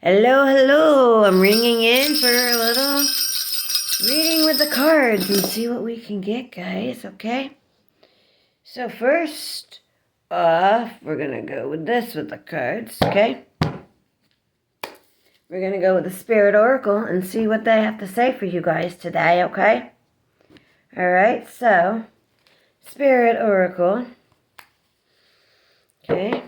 Hello, hello. I'm ringing in for a little reading with the cards and see what we can get, guys, okay? So first off, we're going to go with this with the cards, okay? We're going to go with the Spirit Oracle and see what they have to say for you guys today, okay? Alright, so, Spirit Oracle, okay?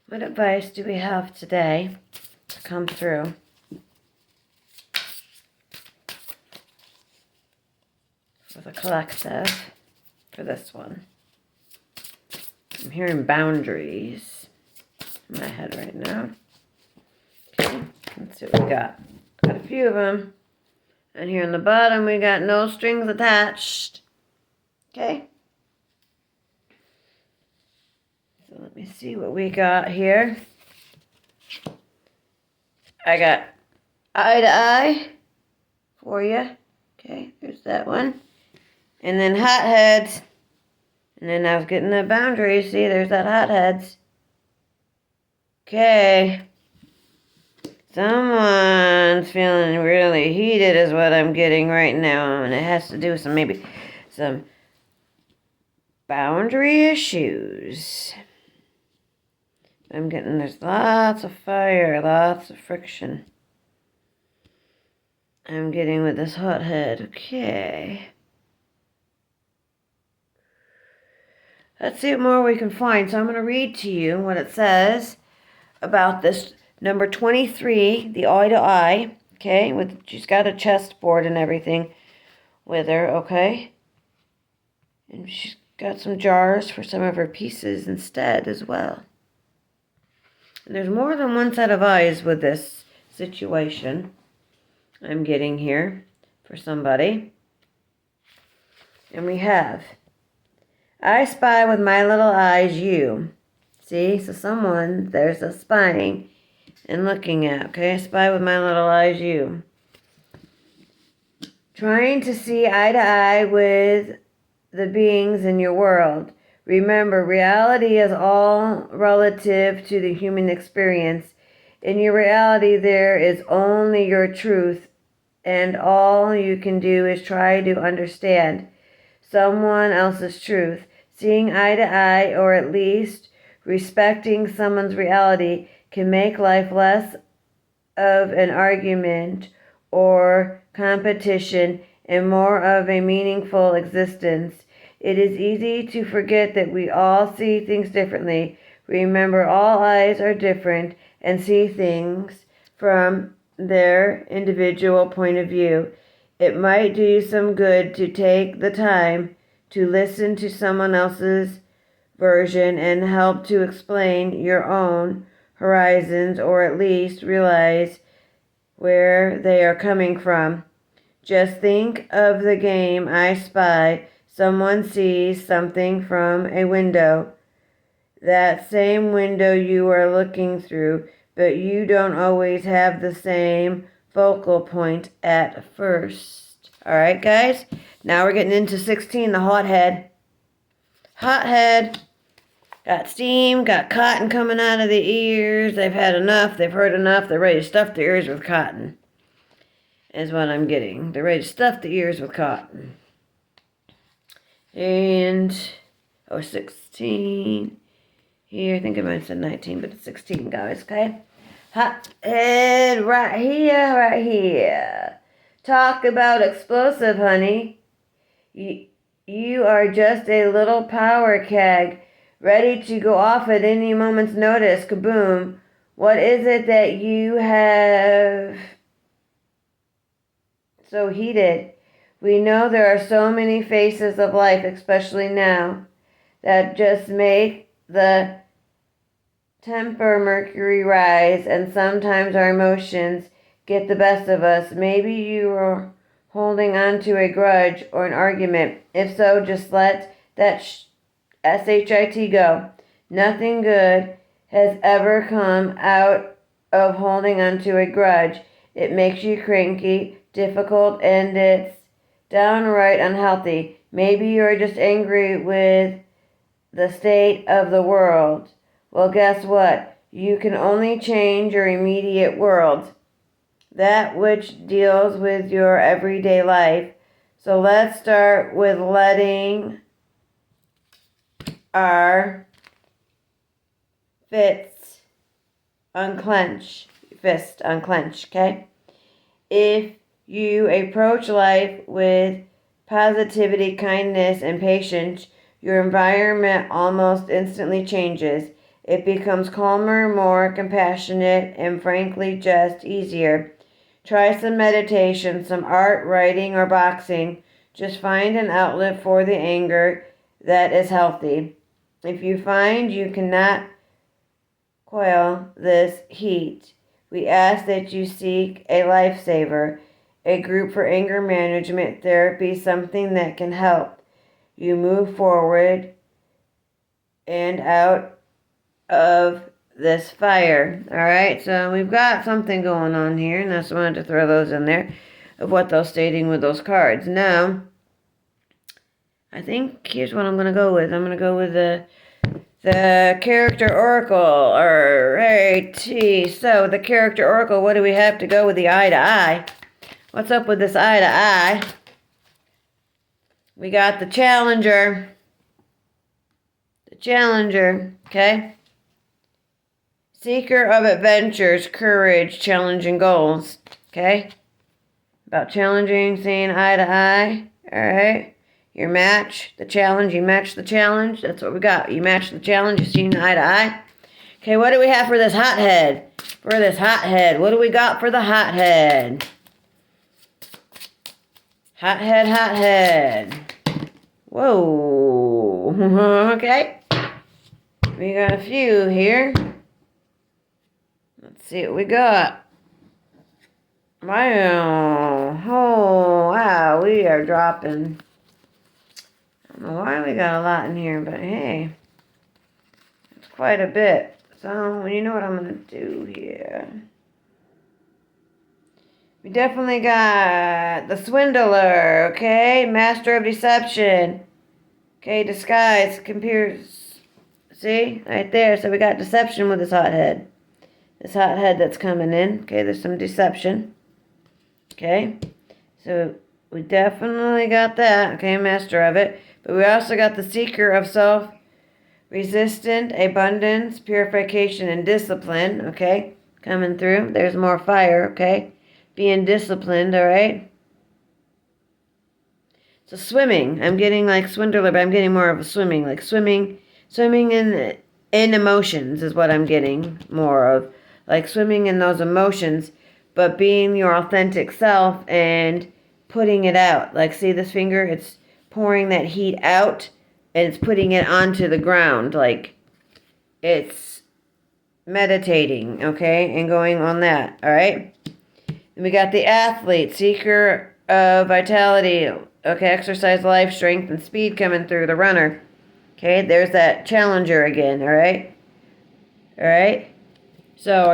What advice do we have today to come through? For the collective, for this one. I'm hearing boundaries in my head right now. Okay, let's see what we got. Got a few of them. And here on the bottom, we got no strings attached. Okay. So let me see what we got here. I got eye to eye for you. Okay, there's that one. And then hotheads. And then I was getting the boundaries. See, there's that hotheads. Okay. Someone's feeling really heated is what I'm getting right now. And it has to do with maybe some boundary issues. I'm getting, there's lots of fire, lots of friction. I'm getting with this hothead. Okay. Let's see what more we can find. So I'm going to read to you what it says about this number 23, the eye to eye. Okay, she's got a chessboard and everything with her. Okay, and she's got some jars for some of her pieces instead as well. And there's more than one set of eyes with this situation I'm getting here for somebody. And we have, I spy with my little eyes you. See, so there's a spying and looking at, okay? I spy with my little eyes you. Trying to see eye to eye with the beings in your world. Remember, reality is all relative to the human experience. In your reality, there is only your truth, and all you can do is try to understand someone else's truth. Seeing eye to eye, or at least respecting someone's reality, can make life less of an argument or competition and more of a meaningful existence. It is easy to forget that we all see things differently. Remember, all eyes are different and see things from their individual point of view. It might do you some good to take the time to listen to someone else's version and help to explain your own horizons, or at least realize where they are coming from. Just think of the game I Spy. Someone sees something from a window, that same window you are looking through, but you don't always have the same focal point at first. All right, guys? Now we're getting into 16, the hothead. Hothead. Got steam, got cotton coming out of the ears. They've had enough. They've heard enough. They're ready to stuff their ears with cotton. Is what I'm getting. They're ready to stuff the ears with cotton. And, 16. Here, I think I might have said 19, but it's 16, guys, okay? Hot head right here, right here. Talk about explosive, honey. You are just a little power keg, ready to go off at any moment's notice. Kaboom. What is it that you have so heated? We know there are so many faces of life, especially now, that just make the temper mercury rise, and sometimes our emotions get the best of us. Maybe you are holding on to a grudge or an argument. If so, just let that SHIT go. Nothing good has ever come out of holding on to a grudge. It makes you cranky, difficult, and it's downright unhealthy. Maybe you're just angry with the state of the world. Well, guess what? You can only change your immediate world, that which deals with your everyday life. So let's start with letting our fist unclench, okay? If you approach life with positivity, kindness, and patience, your environment almost instantly changes. It becomes calmer, more compassionate, and frankly just easier. Try some meditation, some art, writing, or boxing. Just find an outlet for the anger that is healthy. If you find you cannot quell this heat, we ask that you seek a lifesaver, a group for anger management therapy, something that can help you move forward and out of this fire. All right, so we've got something going on here, and I just wanted to throw those in there of what they're stating with those cards. Now, I think here's what I'm going to go with. I'm going to go with the character oracle. All righty, so the character oracle, what do we have to go with the eye to eye? What's up with this eye to eye? We got the challenger. The challenger, okay? Seeker of adventures, courage, challenging goals, okay? About challenging, seeing eye to eye, all right? Your match, the challenge, you match the challenge. That's what we got. You match the challenge, you see eye to eye. Okay, what do we have for this hothead? What do we got for the hothead? Hothead. Whoa. Okay. We got a few here. Let's see what we got. Wow. Oh, wow. We are dropping. I don't know why we got a lot in here, but hey. It's quite a bit. So, you know what I'm going to do here. We definitely got the swindler, okay? Master of deception. Okay, disguise, computers. See? Right there. So we got deception with this hothead. This hothead that's coming in. Okay, there's some deception. Okay. So we definitely got that. Okay, master of it. But we also got the seeker of self-resistant, abundance, purification, and discipline. Okay, coming through. There's more fire. Okay. Being disciplined, all right? So swimming, I'm getting like swindler, but I'm getting more of a swimming, like swimming in emotions is what I'm getting more of. Like swimming in those emotions, but being your authentic self and putting it out. Like see this finger, it's pouring that heat out and it's putting it onto the ground. Like it's meditating, okay, and going on that, all right? We got the athlete, seeker of vitality, okay, exercise, life, strength, and speed coming through the runner. Okay, there's that challenger again, all right? All right? So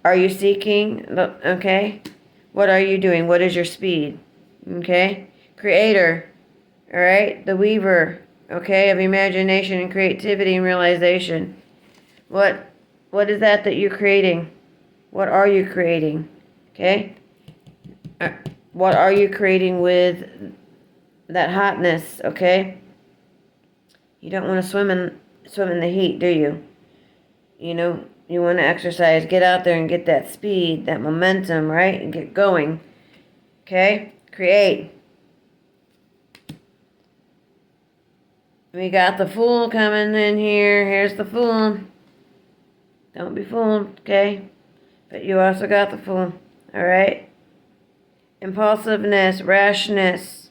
are you seeking, okay? What are you doing? What is your speed? Okay? Creator, all right? The weaver, okay, of imagination and creativity and realization. What is that you're creating? What are you creating? Okay? What are you creating with that hotness, okay? You don't want to swim in the heat, do you? You know, you want to exercise, get out there and get that speed, that momentum, right? And get going. Okay? Create. We got the fool coming in here. Here's the fool. Don't be fooled, okay? But you also got the fool, all right? Impulsiveness, rashness,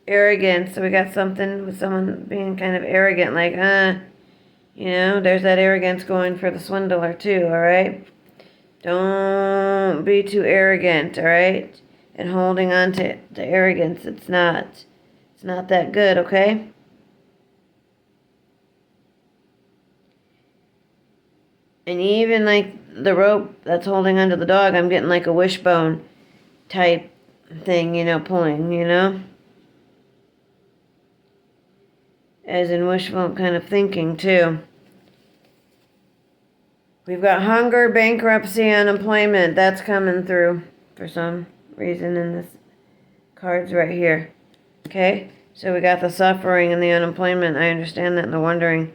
arrogance. So we got something with someone being kind of arrogant, like, you know, there's that arrogance going for the swindler too, all right? Don't be too arrogant, all right? And holding on to arrogance, it's not that good, okay? And even like the rope that's holding onto the dog, I'm getting like a wishbone type thing, you know, pulling, you know? As in wishful kind of thinking, too. We've got hunger, bankruptcy, unemployment. That's coming through for some reason in this cards right here. Okay? So we got the suffering and the unemployment. I understand that, and the wondering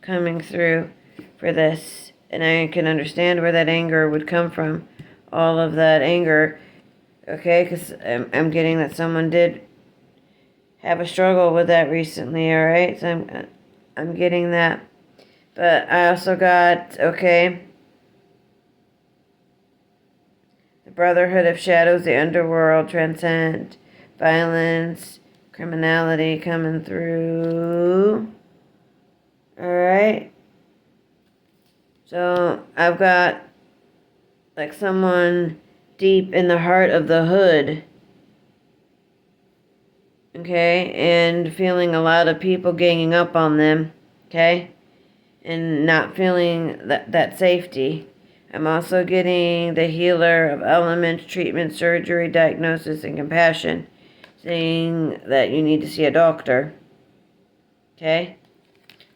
coming through for this. And I can understand where that anger would come from. All of that anger. Okay? Because I'm getting that someone did have a struggle with that recently. Alright? So I'm getting that. But I also got, okay, the Brotherhood of Shadows, the underworld, transcend, violence, criminality coming through. Alright. So I've got like someone deep in the heart of the hood. Okay, and feeling a lot of people ganging up on them. Okay? And not feeling that safety. I'm also getting the healer of elements, treatment, surgery, diagnosis, and compassion, saying that you need to see a doctor. Okay?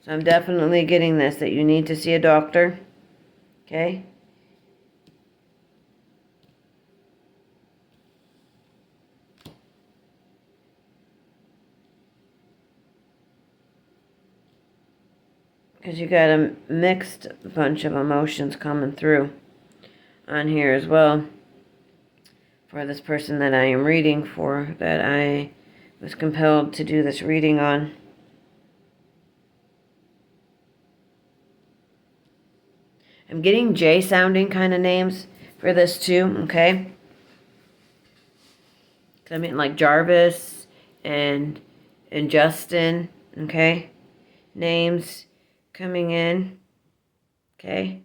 So I'm definitely getting this, that you need to see a doctor. Okay? Because you got a mixed bunch of emotions coming through on here as well. For this person that I am reading for, that I was compelled to do this reading on. I'm getting J sounding kind of names for this too, okay? I mean like Jarvis and Justin, okay? Names coming in, okay?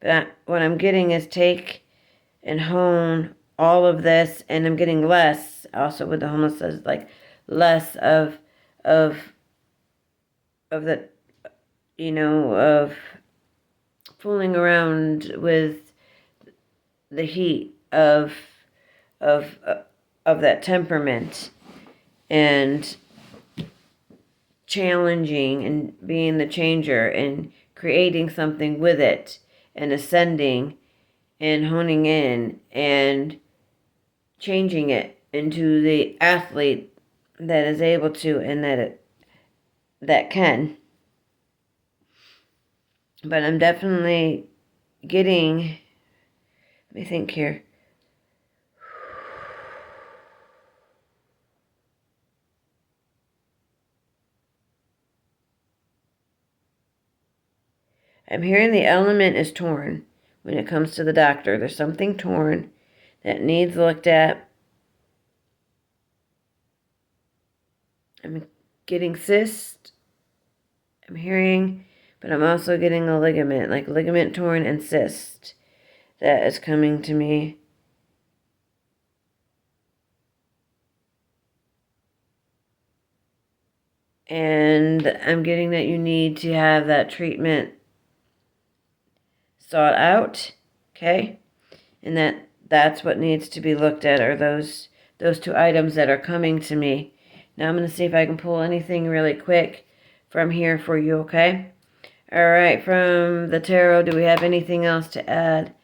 But what I'm getting is take and hone all of this, and I'm getting less also with the homeless, like less of the, you know, of fooling around with the heat of of that temperament, and challenging and being the changer and creating something with it, and ascending and honing in and changing it into the athlete that is able to, and that can. But I'm definitely getting, let me think here. I'm hearing the element is torn when it comes to the doctor. There's something torn that needs looked at. I'm getting cyst. I'm hearing, but I'm also getting a ligament, like ligament torn and cyst that is coming to me. And I'm getting that you need to have that treatment sought out, okay? And that's what needs to be looked at, are those two items that are coming to me. Now I'm going to see if I can pull anything really quick from here for you, okay? All right, from the tarot, do we have anything else to add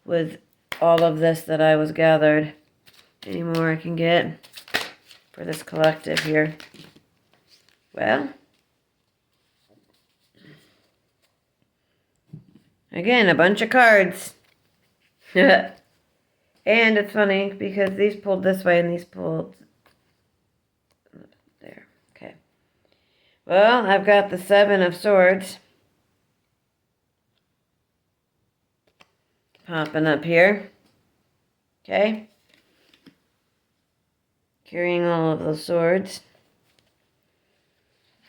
with all of this that I was gathered? Any more I can get for this collective here? Well, again, a bunch of cards. And it's funny because these pulled this way and these pulled there. Okay. Well, I've got the Seven of Swords popping up here. Okay. Carrying all of the swords.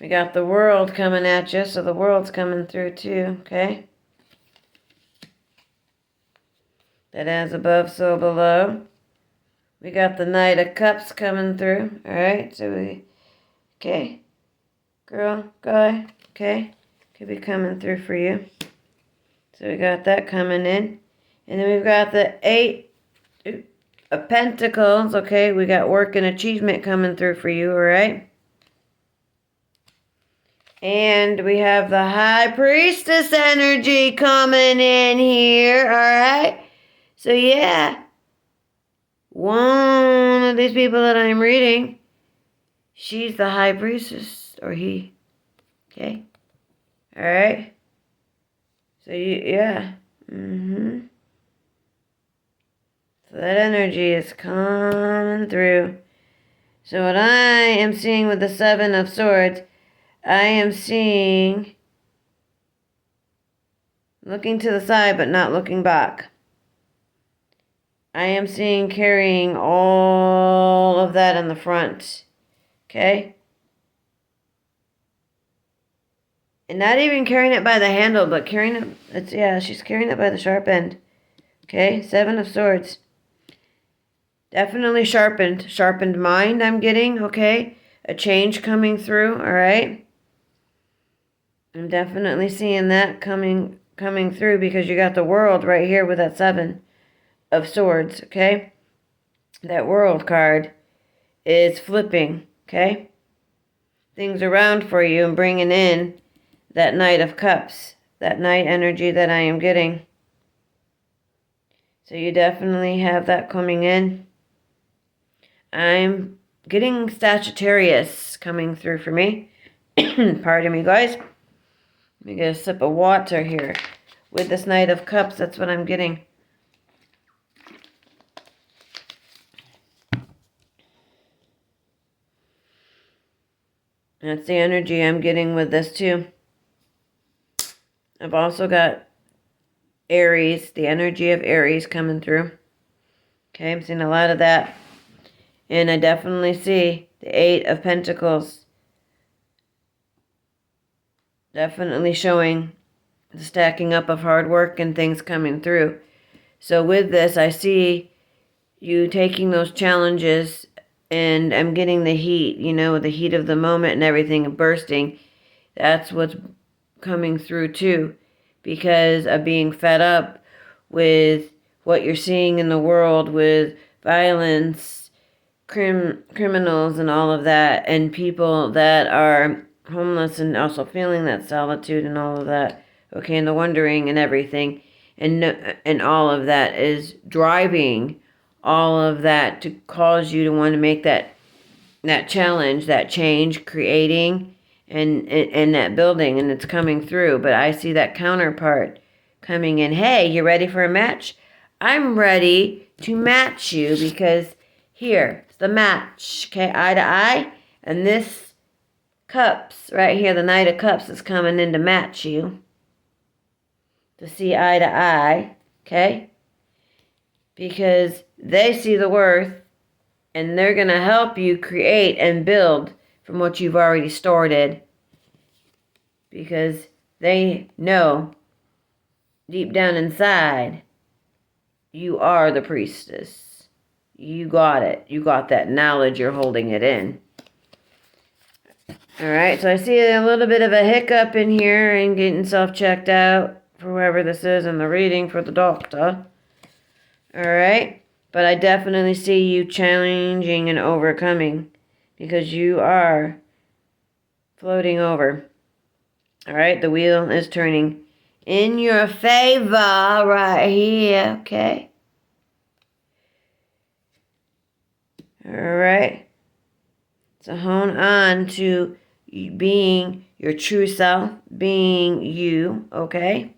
We got the World coming at you, so the World's coming through too, okay? That as above, so below. We got the Knight of Cups coming through, alright? So we, okay. Girl, guy, okay? Could be coming through for you. So we got that coming in. And then we've got the Eight of Pentacles, okay? We got work and achievement coming through for you, alright? And we have the High Priestess energy coming in here, alright? So yeah, one of these people that I'm reading, she's the High Priestess, or he, okay? Alright? So yeah, So that energy is coming through. So what I am seeing with the Seven of Swords, I am seeing looking to the side but not looking back. I am seeing carrying all of that in the front. Okay? And not even carrying it by the handle, but carrying it, she's carrying it by the sharp end. Okay? Seven of Swords. Definitely sharpened mind I'm getting, okay? A change coming through, all right? I'm definitely seeing that coming through because you got the World right here with that Seven of Swords, okay? That World card is flipping, okay? Things around for you and bringing in that Knight of Cups, that Knight energy that I am getting. So you definitely have that coming in. I'm getting Sagittarius coming through for me. Pardon me, guys. Let me get a sip of water here. With this Knight of Cups, that's what I'm getting. That's the energy I'm getting with this too. I've also got Aries, the energy of Aries coming through. Okay, I'm seeing a lot of that. And I definitely see the Eight of Pentacles. Definitely showing the stacking up of hard work and things coming through. So with this, I see you taking those challenges, and I'm getting the heat, the heat of the moment and everything bursting. That's what's coming through too, because of being fed up with what you're seeing in the world with violence, criminals and all of that, and people that are homeless and also feeling that solitude and all of that, okay, and the wondering and everything, and all of that is driving all of that to cause you to want to make that challenge, that change, creating and that building, and it's coming through. But I see that counterpart coming in. Hey, you ready for a match? I'm ready to match you because here, it's the match, okay, eye to eye. And this cups right here, the Knight of Cups is coming in to match you. To see eye to eye, okay? Because they see the worth and they're going to help you create and build from what you've already started. Because they know deep down inside, you are the priestess. You got it. You got that knowledge. You're holding it in. Alright, so I see a little bit of a hiccup in here and getting self-checked out for whoever this is in the reading for the doctor. Alright, but I definitely see you challenging and overcoming because you are floating over. Alright, the wheel is turning in your favor right here, okay? Alright. So hone on to being your true self, being you, okay?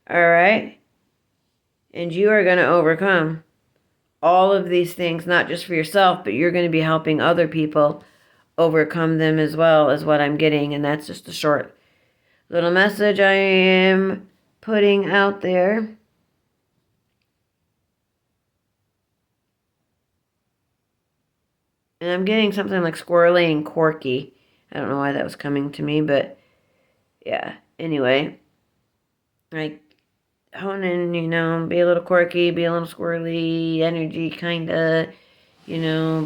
Alright? And you are going to overcome all of these things, not just for yourself, but you're going to be helping other people overcome them as well, as what I'm getting. And that's just a short little message I am putting out there. And I'm getting something like squirrely and quirky. I don't know why that was coming to me, but yeah. Anyway, like hone in, be a little quirky, be a little squirrely, energy kinda,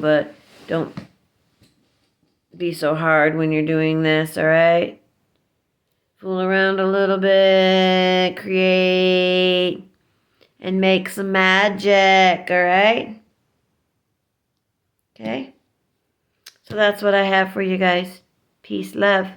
but don't be so hard when you're doing this, alright? Fool around a little bit, create, and make some magic, alright? Okay? So that's what I have for you guys. Peace, love.